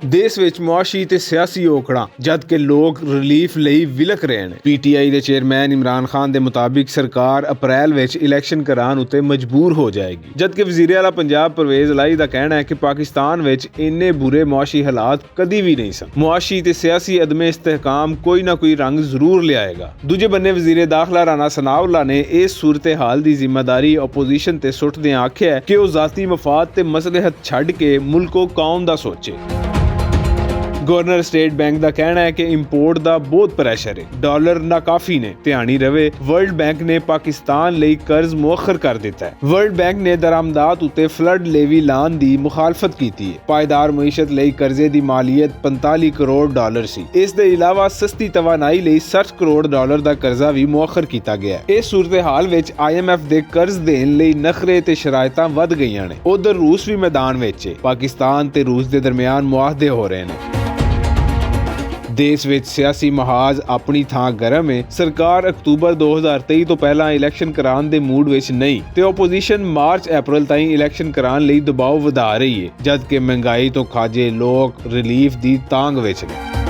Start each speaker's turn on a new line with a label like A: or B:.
A: देश विच मुआशी ते सियासी औकड़ां जबकि लोग रिलीफ लई विलक रहे हैं। PTI दे चेयरमैन इमरान खान दे मुताबिक सरकार अप्रैल विच इलैक्शन करान उत्ते मजबूर हो जाएगी, जबकि वज़ीर आला पंजाब परवेज़ इलाही दा कहना है कि पाकिस्तान विच इन्ने बुरे मुआशी हालात कदी भी नहीं सन। मुआशी ते सियासी अदमे इस्तेहकाम कोई ना कोई रंग जरूर लियाएगा। दूजे बन्ने वज़ीर दाखिला राणा सनाउल्लाह ने इस सूरत हाल दी जिम्मेदारी अपोजिशन ते सुट्टदे आख्या कि वो ज़ाती मफाद ते मसलहत छड्ड के मुल्को कौम दा सोचे। गवर्नर स्टेट बैंक का कहना है कि इंपोर्ट का बहुत प्रैशर है, डॉलर नाकाफी ने। ध्यानी रवे वर्ल्ड बैंक ने पाकिस्तान लई कर्ज मुअखर कर दिता है। वर्ल्ड बैंक ने दरामदात उत्ते फ्लड लेवी लान दी मुखालफत की है। पायदार मईशत लई कर्जे दी मालियत 45 करोड़ डॉलर सी। इस दे इलावा सस्ती तवानाई लई 60 करोड़ डॉलर का कर्जा भी मुअखर किया गया है। इस सूरत हाल विच IMF दे कर्ज देन लई नखरे ते शरायतां वध गईयां ने। उधर रूस भी मैदान विच है। पाकिस्तान ते रूस दे दरमियान मुआहदे हो रहे हैं। देश विच सियासी महाज अपनी थां गरम है। सरकार अक्तूबर 2023 तो पहला इलैक्शन कराने दे मूड विच नहीं ते ओपोजिशन मार्च अप्रैल ताईं इलैक्शन कराने लई दबाव वधा रही है, जबकि महंगाई तो खाजे लोग रिलीफ दी तांग विच ने।